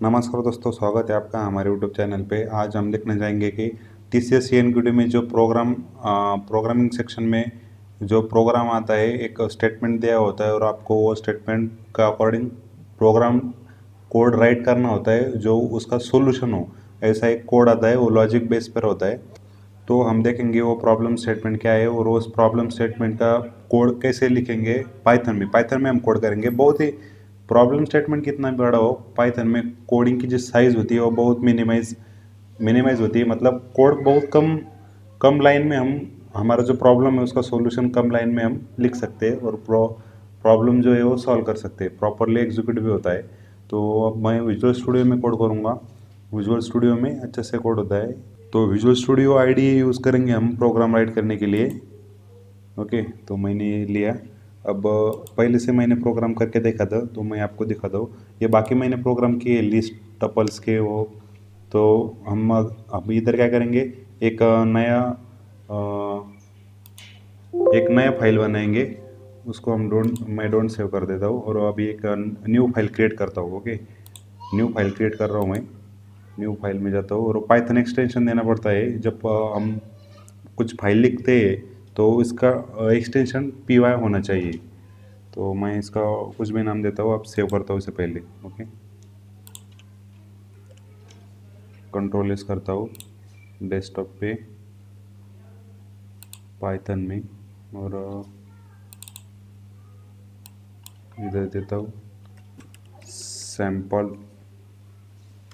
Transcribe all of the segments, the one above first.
नमस्कार दोस्तों, स्वागत है आपका हमारे यूट्यूब चैनल पे। आज हम देखने जाएंगे कि टीसीएस सीएनक्यूडी में जो प्रोग्रामिंग सेक्शन में जो प्रोग्राम आता है, एक स्टेटमेंट दिया होता है और आपको वो स्टेटमेंट का अकॉर्डिंग प्रोग्राम कोड राइट करना होता है जो उसका सोल्यूशन हो। ऐसा एक कोड आता है, वो लॉजिक बेस पर होता है। तो हम देखेंगे वो प्रॉब्लम स्टेटमेंट क्या है और उस प्रॉब्लम स्टेटमेंट का कोड कैसे लिखेंगे। पाइथन में हम कोड करेंगे। बहुत ही प्रॉब्लम स्टेटमेंट कितना भी बड़ा हो, पाइथन में कोडिंग की जो साइज़ होती है वो बहुत मिनिमाइज होती है। मतलब कोड बहुत कम कम लाइन में हम हमारा जो प्रॉब्लम है उसका सॉल्यूशन कम लाइन में हम लिख सकते हैं और प्रॉब्लम जो है वो सॉल्व कर सकते हैं, प्रॉपरली एग्जीक्यूट भी होता है। तो अब मैं विजुअल स्टूडियो में कोड करूँगा। विजुअल स्टूडियो में अच्छे से कोड होता है। तो विजुअल स्टूडियो आईडी यूज़ करेंगे हम प्रोग्राम राइट करने के लिए। ओके, तो मैंने लिया। अब पहले से मैंने प्रोग्राम करके देखा था तो मैं आपको दिखाता हूँ। ये बाकी मैंने प्रोग्राम किए लिस्ट टपल्स के वो। तो हम अब इधर क्या करेंगे, एक नया फाइल बनाएंगे। उसको मैं डोंट सेव कर देता हूँ और अभी एक न्यू फाइल क्रिएट करता हूँ। ओके, न्यू फाइल क्रिएट कर रहा हूँ मैं। न्यू फाइल में जाता हूँ और पाइथन एक्सटेंशन देना पड़ता है जब हम कुछ फाइल लिखते हैं, तो इसका एक्सटेंशन पी वाई होना चाहिए। तो मैं इसका कुछ भी नाम देता हूँ, अब सेव करता हूँ इससे पहले। ओके, कंट्रोल एस करता हूँ डेस्कटॉप पे पाइथन में और इधर देता हूँ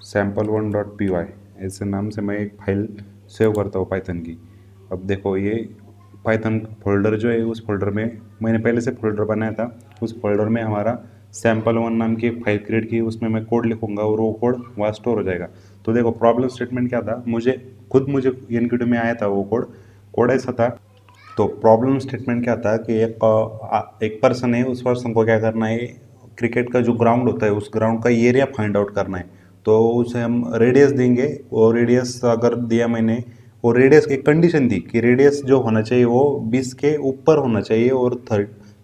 sample1.py। ऐसे नाम से मैं एक फाइल सेव करता हूँ पाइथन की। अब देखो ये पाइथन फोल्डर जो है, उस फोल्डर में मैंने पहले से फोल्डर बनाया था। उस फोल्डर में हमारा sample1 नाम की एक फाइल क्रिएट की, उसमें मैं कोड लिखूंगा और वो कोड वहाँ स्टोर हो जाएगा। तो देखो प्रॉब्लम स्टेटमेंट क्या था, मुझे एनक्यूटी में आया था वो कोड ऐसा था। तो प्रॉब्लम स्टेटमेंट क्या था कि एक पर्सन है, उस पर्सन को क्या करना है, क्रिकेट का जो ग्राउंड होता है उस ग्राउंड का एरिया फाइंड आउट करना है। तो उसे हम रेडियस देंगे और रेडियस अगर दिया मैंने, और रेडियस की कंडीशन दी कि रेडियस जो होना चाहिए वो 20 के ऊपर होना चाहिए और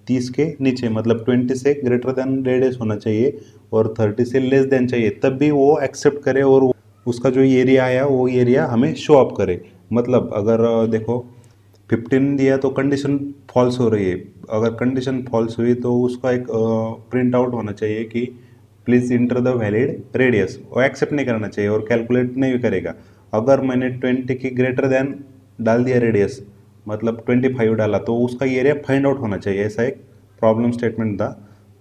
30 के नीचे, मतलब 20 से ग्रेटर देन रेडियस होना चाहिए और 30 से लेस देन चाहिए, तब भी वो एक्सेप्ट करे और उसका जो एरिया आया वो एरिया हमें शो अप करे। मतलब अगर देखो 15 दिया तो कंडीशन फॉल्स हो रही है। अगर कंडीशन फॉल्स हुई तो उसका एक प्रिंट आउट होना चाहिए कि please enter the valid radius. वो एक्सेप्ट नहीं करना चाहिए और कैलकुलेट नहीं भी करेगा। अगर मैंने 20 की ग्रेटर देन डाल दिया रेडियस, मतलब 25 डाला, तो उसका एरिया फाइंड आउट होना चाहिए। ऐसा एक प्रॉब्लम स्टेटमेंट था।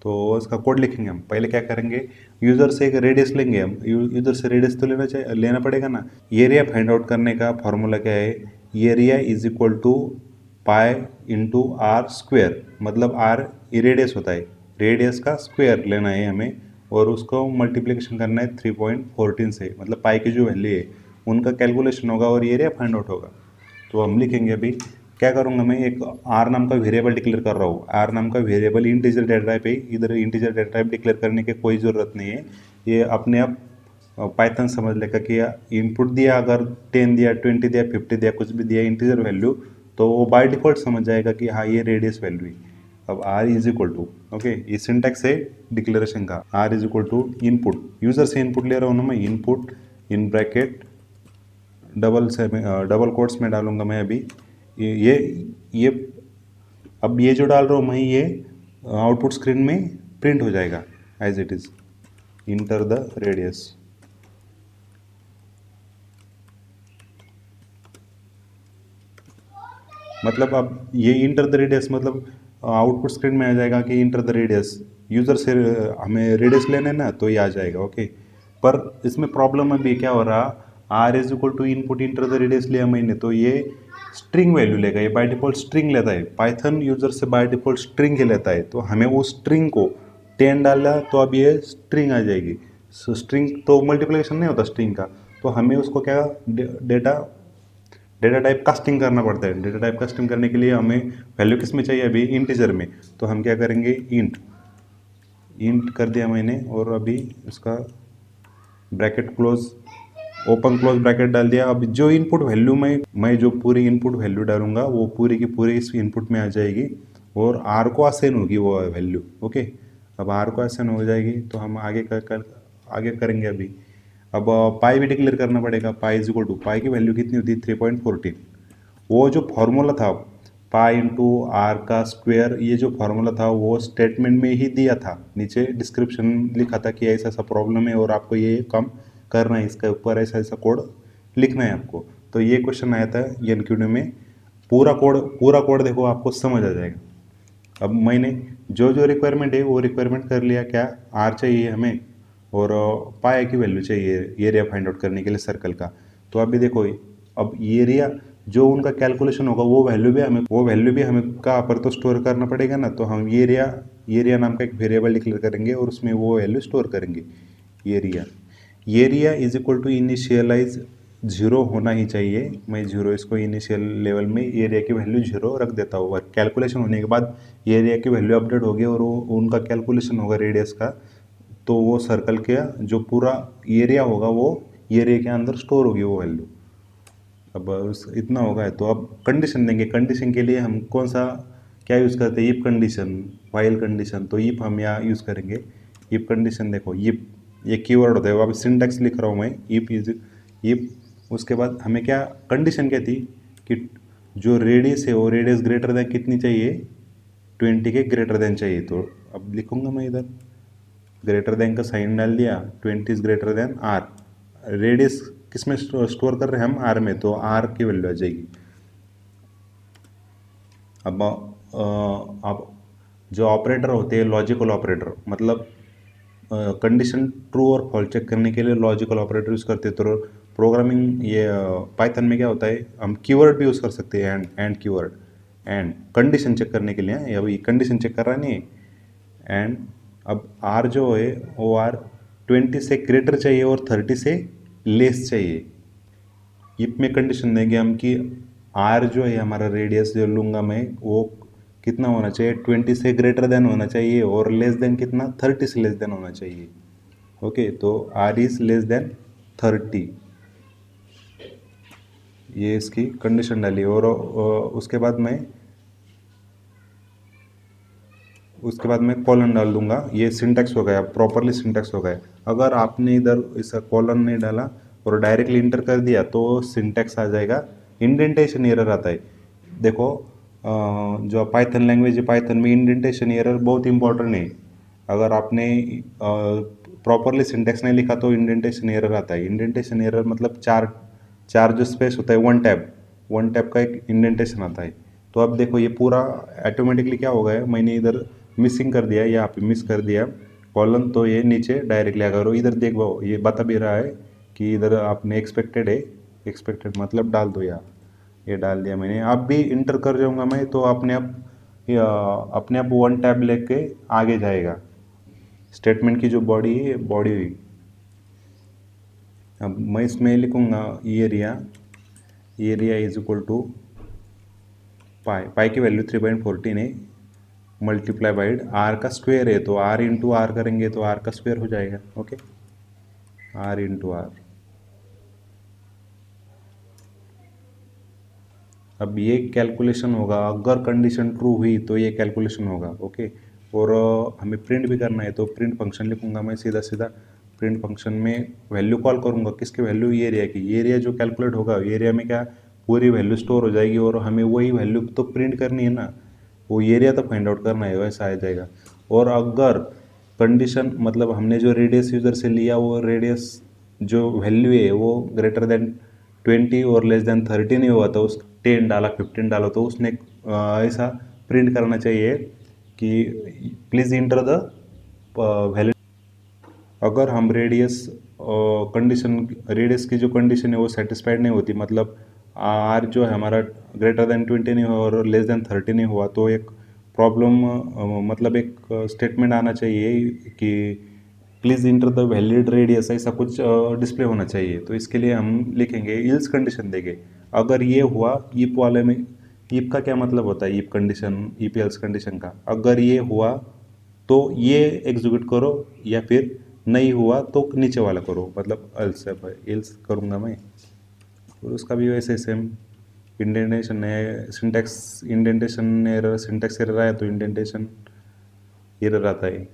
तो इसका कोड लिखेंगे हम। पहले क्या करेंगे, यूज़र से एक रेडियस लेंगे हम। यूज़र से रेडियस तो लेना पड़ेगा ना। एरिया फाइंड आउट करने का फॉर्मूला क्या है, area is equal to pi into R square. मतलब आर रेडियस होता है, रेडियस का स्क्वायर लेना है हमें और उसको मल्टीप्लिकेशन करना है 3.14 से। मतलब पाई की जो वैल्यू है उनका कैलकुलेशन होगा और एरिया फाइंड आउट होगा। तो हम लिखेंगे अभी। क्या करूँगा मैं, एक आर नाम का वेरिएबल डिक्लेयर कर रहा हूँ। आर नाम का वेरिएबल इंटीजर डेटा टाइप है। इधर इंटीजर डेटा टाइप डिक्लेयर करने की कोई ज़रूरत नहीं है, ये अपने आप पाइथन समझ लेगा कि इनपुट दिया, अगर 10 दिया, 20 दिया, 50 दिया, कुछ भी दिया इंटीजर वैल्यू, तो वो बाय डिफॉल्ट समझ जाएगा कि हाँ ये रेडियस वैल्यू है। अब R is equal to, okay, ये सिंटैक्स है डिक्लेरेशन का। R is equal to input, user से इनपुट ले रहा हूँ ना मैं, input in bracket double quotes में डालूंगा मैं अभी। ये अब ये जो डाल रहा हूँ मैं, ये आउटपुट स्क्रीन में प्रिंट हो जाएगा as it is, enter the radius. मतलब अब ये इंटर द रेडियस मतलब आउटपुट स्क्रीन में आ जाएगा कि इंटर द रेडियस। यूज़र से हमें रेडियस लेना है ना, तो ये आ जाएगा। ओके, पर इसमें प्रॉब्लम अभी क्या हो रहा, R is equal to input enter the radius लिया मैंने, तो ये स्ट्रिंग वैल्यू लेगा। ये बाय डिफॉल्ट स्ट्रिंग लेता है, पाइथन यूज़र से बाय डिफॉल्ट स्ट्रिंग ही लेता है। तो हमें वो स्ट्रिंग को 10 डाला तो अब ये स्ट्रिंग आ जाएगी। सो स्ट्रिंग तो मल्टीप्लिकेशन नहीं होता स्ट्रिंग का, तो हमें उसको क्या डेटा डेटा टाइप कास्टिंग करना पड़ता है। डेटा टाइप कास्टिंग करने के लिए हमें वैल्यू किस में चाहिए, अभी इंटीजर में। तो हम क्या करेंगे, इंट इंट कर दिया मैंने और अभी इसका bracket close, open close bracket डाल दिया। अब जो इनपुट वैल्यू मैं जो पूरी इनपुट वैल्यू डालूंगा वो पूरी की पूरी इस इनपुट में आ जाएगी और आर को असाइन होगी वो वैल्यू। ओके, अब आर को असाइन हो जाएगी तो हम आगे कर आगे करेंगे अभी। अब पाई भी डिक्लेयर करना पड़ेगा। पाई इज इक्वल टू, पाई की वैल्यू कितनी होती है 3.14। वो जो फॉर्मूला था पाई इंटू आर का स्क्वायर, ये जो फॉर्मूला था वो स्टेटमेंट में ही दिया था, नीचे डिस्क्रिप्शन लिखा था कि ऐसा ऐसा प्रॉब्लम है और आपको ये काम करना है, इसके ऊपर ऐसा ऐसा कोड लिखना है आपको। तो ये क्वेश्चन आया था एनक्यूडी में। पूरा कोड देखो आपको समझ आ जाएगा। अब मैंने जो जो रिक्वायरमेंट है वो रिक्वायरमेंट कर लिया। क्या आर चाहिए हमें और पाई की वैल्यू चाहिए एरिया फाइंड आउट करने के लिए सर्कल का। तो अभी देखो, अब एरिया जो उनका कैलकुलेशन होगा वो वैल्यू भी हमें कहाँ पर तो स्टोर करना पड़ेगा ना। तो हम एरिया नाम का एक वेरिएबल डिक्लेयर करेंगे और उसमें वो वैल्यू स्टोर करेंगे। Area area is equal to initialise zero होना ही चाहिए। मैं जीरो इसको इनिशियल लेवल में एरिया की वैल्यू जीरो रख देता हूँ और कैलकुलेशन होने के बाद एरिया की वैल्यू अपडेट होगी और वो उनका कैलकुलेशन होगा रेडियस का। तो वो सर्कल का जो पूरा एरिया होगा वो एरिया के अंदर स्टोर होगी वो वैल्यू। अब इतना होगा है तो अब कंडीशन देंगे। कंडीशन के लिए हम कौन सा क्या यूज़ करते हैं, इफ कंडीशन, वाइल कंडीशन। तो इफ हम यहाँ यूज़ करेंगे इफ कंडीशन। देखो इफ ये कीवर्ड होता है, वो अब सिंटैक्स लिख रहा हूँ मैं। इफ उसके बाद हमें क्या कंडीशन क्या थी कि जो रेडियस है वो रेडियस ग्रेटर देन कितनी चाहिए, 20 के ग्रेटर देन चाहिए। तो अब लिखूंगा मैं इधर ग्रेटर देन का साइन डाल दिया, 20 is greater than R. Radius किस में स्टोर कर रहे हैं हम, आर में, तो आर की वैल्यू आ जाएगी। अब जो ऑपरेटर होते हैं लॉजिकल ऑपरेटर, मतलब कंडीशन ट्रू और फॉल्स चेक करने के लिए लॉजिकल ऑपरेटर यूज़ करते हैं। तो प्रोग्रामिंग ये पाइथन में क्या होता है, हम कीवर्ड भी यूज़ कर सकते हैं, and keyword, and condition check करने के लिए। अभी कंडीशन चेक कर रहा नहीं है। एंड अब आर जो है वो आर 20 से ग्रेटर चाहिए और 30 से लेस चाहिए। इफ में कंडीशन देंगे हम कि आर जो है हमारा रेडियस जो लूँगा मैं वो कितना होना चाहिए, 20 से ग्रेटर देन होना चाहिए और लेस देन कितना, 30 से लेस देन होना चाहिए। ओके, तो आर इज लेस देन 30, ये इसकी कंडीशन डाली। और उसके बाद मैं कॉलन डाल दूंगा। ये सिंटैक्स हो गया, प्रॉपरली सिंटैक्स हो गया। अगर आपने इधर इसका कॉलन नहीं डाला और डायरेक्टली इंटर कर दिया तो सिंटैक्स आ जाएगा, इंडेंटेशन एरर आता है। देखो जो पाइथन लैंग्वेज है, पाइथन में इंडेंटेशन एरर बहुत इंपॉर्टेंट है। अगर आपने प्रॉपरली सिंटैक्स नहीं लिखा तो इंडेंटेशन एरर आता है। इंडेंटेशन एरर मतलब चार चार जो स्पेस होता है, वन टैब का एक इंडेंटेशन आता है। तो अब देखो ये पूरा ऑटोमेटिकली क्या हो गया, मैंने इधर मिसिंग कर दिया, यहाँ पे मिस कर दिया कॉलन, तो ये नीचे डायरेक्टली अगर इधर देखो ये बता भी रहा है कि इधर आपने एक्सपेक्टेड है। एक्सपेक्टेड मतलब डाल दो यहाँ, ये डाल दिया मैंने। अब भी इंटर कर जाऊँगा मैं तो अपने आप वन टैब लेके आगे जाएगा। स्टेटमेंट की जो बॉडी है बॉडी हुई। अब मैं इसमें लिखूँगा एरिया इज इक्वल टू पाई की वैल्यू 3.14 है, मल्टीप्लाई बाइड आर का स्क्वायर है, तो आर इंटू आर करेंगे तो आर का स्क्वायर हो जाएगा। Okay, R into R. अब ये कैलकुलेशन होगा, अगर कंडीशन ट्रू हुई तो ये कैलकुलेशन होगा। ओके, और हमें प्रिंट भी करना है तो प्रिंट फंक्शन लिखूंगा मैं सीधा सीधा। प्रिंट फंक्शन में वैल्यू कॉल करूंगा, किसकी वैल्यू, एरिया की। एरिया जो कैलकुलेट होगा एरिया में क्या पूरी वैल्यू स्टोर हो जाएगी और हमें वही वैल्यू तो प्रिंट करनी है ना, वो एरिया तो फाइंड आउट करना है, वैसा आ जाएगा। और अगर कंडीशन मतलब हमने जो रेडियस यूज़र से लिया वो रेडियस जो वैल्यू है वो ग्रेटर देन 20 और लेस देन 30 नहीं हुआ तो उस 10 डाला 15 डाला तो उसने ऐसा प्रिंट करना चाहिए कि प्लीज़ इंटर द वैल्यू। अगर हम रेडियस की जो कंडीशन है वो सेटिस्फाइड नहीं होती, मतलब आर जो है हमारा ग्रेटर देन 20 नहीं हुआ और लेस देन 30 नहीं हुआ, तो एक प्रॉब्लम मतलब एक स्टेटमेंट आना चाहिए कि please enter the valid radius, ऐसा कुछ डिस्प्ले होना चाहिए। तो इसके लिए हम लिखेंगे इल्स कंडीशन देंगे। अगर ये हुआ, इफ वाले में इफ का क्या मतलब होता है, if condition, if else condition का, अगर ये हुआ तो ये एग्जीक्यूट करो या फिर नहीं हुआ तो नीचे वाला करो, मतलब एल्स एल्स करूँगा मैं। और उसका भी वैसे सेम इंडेंटेशन है, syntax indentation error, syntax error आया तो इंडेंटेशन एरर आता है।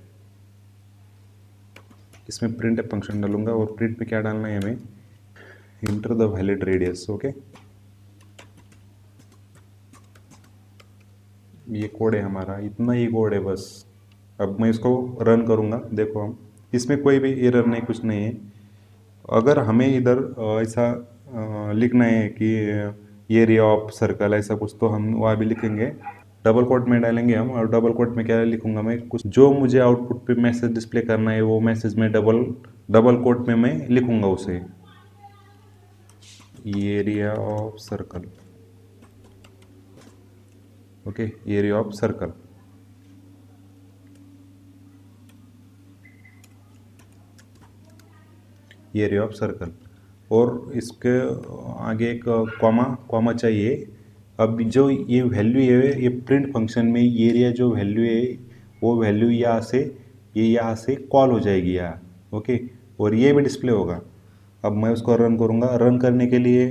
इसमें प्रिंट फंक्शन डालूंगा और प्रिंट पे क्या डालना है हमें, enter the valid radius. Okay, ये कोड है हमारा, इतना ही कोड है बस। अब मैं इसको रन करूँगा, देखो हम इसमें कोई भी एरर नहीं, कुछ नहीं है। अगर हमें इधर ऐसा लिखना है कि एरिया ऑफ सर्कल ऐसा कुछ, तो हम वहाँ भी लिखेंगे, डबल कोट में डालेंगे हम। और डबल कोट में क्या लिखूंगा मैं, कुछ जो मुझे आउटपुट पे मैसेज डिस्प्ले करना है वो मैसेज में डबल डबल कोट में मैं लिखूंगा उसे, area of circle. Okay, area of circle. Area of circle, और इसके आगे एक कॉमा कॉमा चाहिए। अब जो ये वैल्यू है, ये प्रिंट फंक्शन में एरिया जो वैल्यू है वो वैल्यू यहाँ से, ये यहाँ से कॉल हो जाएगी यहाँ। ओके, और ये भी डिस्प्ले होगा। अब मैं उसको रन करूँगा। रन करने के लिए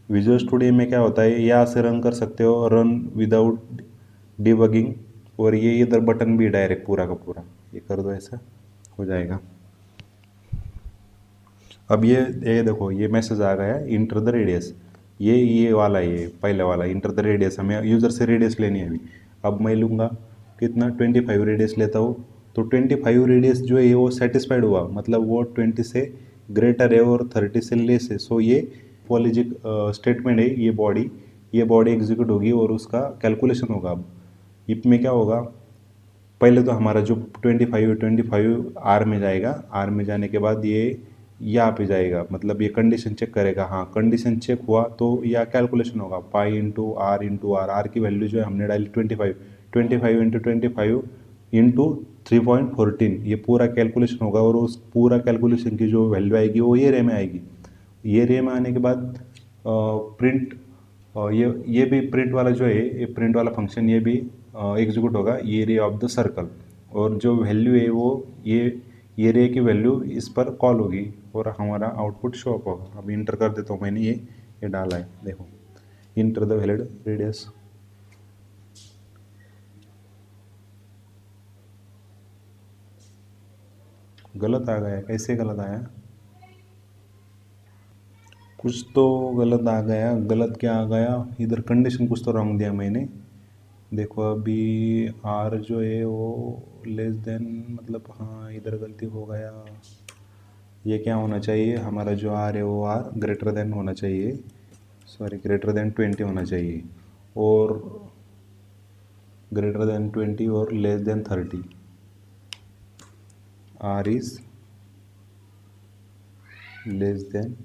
विजुअल स्टूडियो में क्या होता है, यहाँ से रन कर सकते हो, रन विदाउट डिबगिंग। और ये इधर बटन भी डायरेक्ट पूरा का पूरा, ये कर दो, ऐसा हो जाएगा। अब ये देखो, ये मैसेज आ गया है इंटर द रेडियस। ये वाला, ये पहले वाला इंटर द रेडियस, हमें यूज़र से रेडियस लेनी है अभी। अब मैं लूँगा कितना, 25 रेडियस लेता हूँ। तो 25 रेडियस जो है वो सेटिस्फाइड हुआ, मतलब वो 20 से ग्रेटर है और 30 से लेस है। सो ये पॉलिजिक स्टेटमेंट है, ये बॉडी एग्जीक्यूट होगी और उसका कैलकुलेशन होगा। अब इसमें क्या होगा, पहले तो हमारा जो 25 आर में जाएगा, आर में जाने के बाद ये यहाँ पे जाएगा, मतलब ये कंडीशन चेक करेगा। हाँ, कंडीशन चेक हुआ तो यह कैलकुलेशन होगा, पाई इंटू आर। आर की वैल्यू जो है हमने डाली 25, 25 इंटू 25 इंटू 3.14, ये पूरा कैलकुलेशन होगा। और उस पूरा कैलकुलेशन की जो वैल्यू आएगी वो ये रे में आएगी। ये रे में आने के बाद प्रिंट, ये भी प्रिंट वाला जो है, ये प्रिंट वाला फंक्शन ये भी एग्जीक्यूट होगा, एरिया ऑफ द सर्कल। और जो वैल्यू है वो ये रे की वैल्यू इस पर कॉल होगी और हमारा आउटपुट शो अप होगा। अब इंटर कर देता हूँ, मैंने ये डाला है, देखो, इंटर द वैलिड रेडियस। गलत आ गया, कैसे गलत आया, कुछ तो गलत आ गया। गलत क्या आ गया, इधर कंडीशन कुछ तो रॉन्ग दिया मैंने। देखो अभी आर जो है वो लेस देन, मतलब हाँ इधर गलती हो गया। ये क्या होना चाहिए, हमारा जो आर है वो आर ग्रेटर देन होना चाहिए, सॉरी ग्रेटर देन 20 होना चाहिए, और ग्रेटर देन 20 और less than 30। R is less than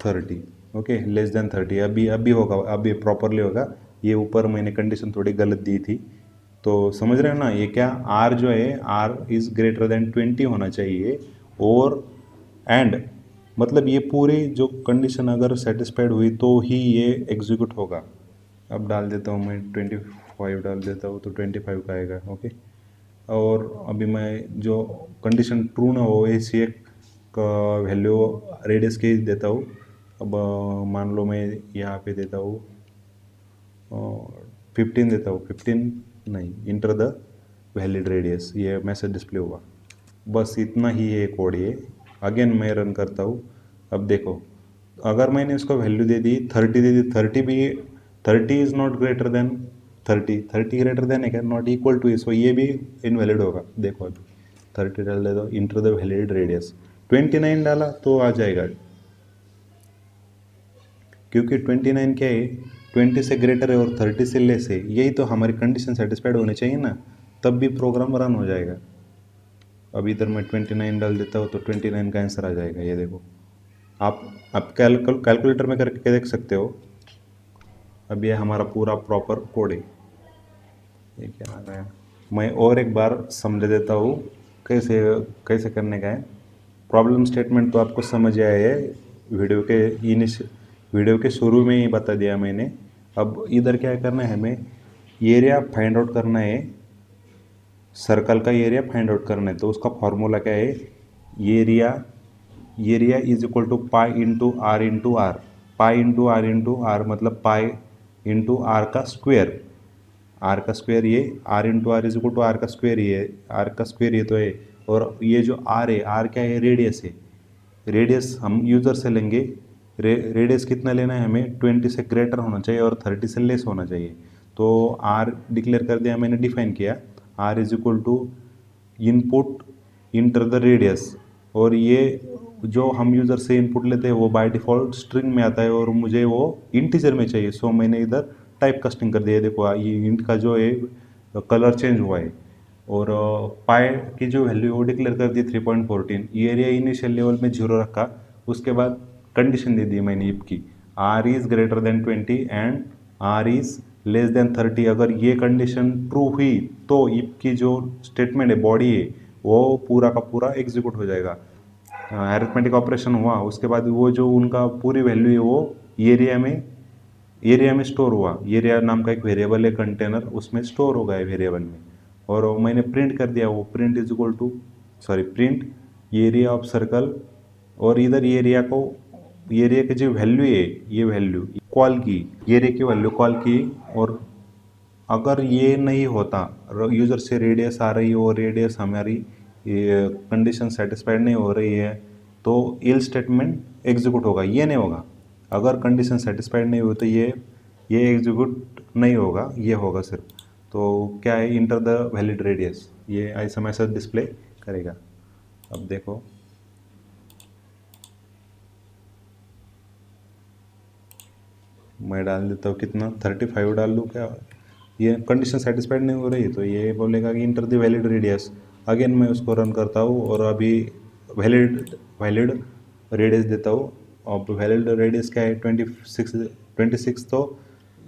30। Okay, less than 30। अभी होगा, अभी प्रॉपरली होगा। ये ऊपर मैंने कंडीशन थोड़ी गलत दी थी, तो समझ रहे हो ना। ये क्या, आर जो है, आर इज ग्रेटर देन 20 होना चाहिए, और एंड मतलब ये पूरी जो कंडीशन अगर सेटिस्फाइड हुई तो ही ये एग्जीक्यूट होगा। अब डाल देता हूँ मैं 25 डाल देता हूँ, तो 25 का आएगा। ओके, और अभी मैं जो कंडीशन ट्रू ना हो ऐसी एक वैल्यू रेडियस की देता हूँ। अब मान लो मैं यहाँ पे देता हूँ 15 देता हूँ, 15 नहीं, इंटर द वैलिड रेडियस, ये मैसेज डिस्प्ले हुआ। बस इतना ही है कोड ये। अगेन मैं रन करता हूँ। अब देखो, अगर मैंने इसको वैल्यू दे दी 30 दे दी, 30 भी, 30 is not greater than 30 greater than है क्या, नॉट इक्वल टू, सो ये भी इनवैलिड होगा। देखो अभी 30 डाल देता हूँ, इंटर द वैलिड रेडियस, 29 डाला तो आ जाएगा, क्योंकि 29 क्या है, 20 से ग्रेटर है और 30 से लेस है। यही तो हमारी कंडीशन सेटिस्फाइड होनी चाहिए ना, तब भी प्रोग्राम रन हो जाएगा। अब इधर मैं 29 डाल देता हूँ तो 29 का आंसर आ जाएगा। ये देखो, आप कैलकुलेटर में करके देख सकते हो। अब ये हमारा पूरा प्रॉपर कोड है। ये क्या आ गया, मैं और एक बार समझ देता हूँ कैसे कैसे करने का है। प्रॉब्लम स्टेटमेंट तो आपको समझ आया है, वीडियो के शुरू में ही बता दिया मैंने। अब इधर क्या करना है, हमें एरिया फाइंड आउट करना है, सर्कल का एरिया फाइंड आउट करना है। तो उसका फॉर्मूला क्या है, area is equal to pi into R into R. Pi into R मतलब पाई इंटू आर का स्क्वेयर। आर का स्क्वेयर ये, R into R is equal to R का स्क्वेयर, ये आर का स्क्वेयर ये तो है, और ये जो आर है, आर क्या है, रेडियस है। रेडियस हम यूज़र से लेंगे, रेडियस कितना लेना है हमें, 20 से ग्रेटर होना चाहिए और 30 से लेस होना चाहिए। तो आर डिक्लेयर कर दिया मैंने, डिफाइन किया, R is equal to input enter the radius. और ये जो हम यूज़र से इनपुट लेते हैं वो बाय डिफ़ॉल्ट स्ट्रिंग में आता है और मुझे वो इंटीजर में चाहिए, सो मैंने इधर टाइप कास्टिंग कर दिया है। देखो ये इंट का जो है कलर चेंज हुआ है। और पाई की जो वैल्यू है वो डिक्लेयर कर दी 3.14। ये एरिया इनिशियल लेवल में 0 रखा। उसके बाद कंडीशन दे दी मैंने इफ की, R is greater than 20 and R is less than 30। अगर ये कंडीशन ट्रू हुई तो इफ की जो स्टेटमेंट है, बॉडी है, वो पूरा का पूरा एग्जीक्यूट हो जाएगा। अरिथमेटिक ऑपरेशन हुआ, उसके बाद वो जो उनका पूरी वैल्यू है वो एरिया में स्टोर हुआ। एरिया नाम का एक वेरिएबल है कंटेनर, उसमें स्टोर हो गया वेरिएबल में। और मैंने प्रिंट कर दिया, वो print is equal to print area of circle. और इधर एरिया की जो वैल्यू है, ये वैल्यू कॉल की, एरिया की वैल्यू कॉल की। और अगर ये नहीं होता, यूज़र से रेडियस आ रही है और रेडियस हमारी कंडीशन सेटिस्फाइड नहीं हो रही है, तो इल स्टेटमेंट एग्जीक्यूट होगा, ये नहीं होगा। अगर कंडीशन सेटिस्फाइड नहीं हुई तो ये एग्जीक्यूट नहीं होगा, ये होगा सिर्फ। तो क्या है, इंटर द वैलिड रेडियस, ये ऐसा मैसेज डिस्प्ले करेगा। अब देखो, मैं डाल देता हूँ कितना, 35 डाल लूँ क्या, ये कंडीशन सेटिस्फाइड नहीं हो रही तो ये बोलेगा कि enter the valid radius. Again मैं उसको रन करता हूँ और अभी वैलिड वैलिड रेडियस देता हूँ। अब वैलिड रेडियस क्या है, 26 तो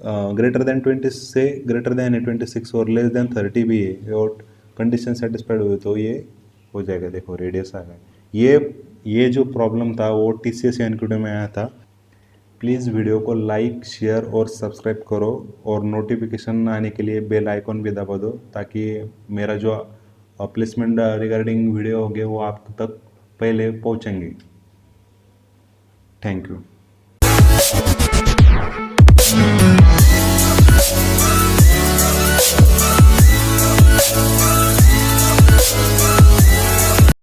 ग्रेटर देन 20 से ग्रेटर देन है 26 और लेस देन 30 भी है, और कंडीशन सेटिस्फाइड हुई तो ये हो जाएगा। देखो रेडियस आ गया। ये जो प्रॉब्लम था वो TCS एनक्यूटी में आया था। प्लीज़ वीडियो को लाइक, शेयर और सब्सक्राइब करो, और नोटिफिकेशन आने के लिए बेल आइकॉन भी दबा दो, ताकि मेरा जो प्लेसमेंट रिगार्डिंग वीडियो होंगे वो आप तक पहले पहुंचेंगे। Thank you.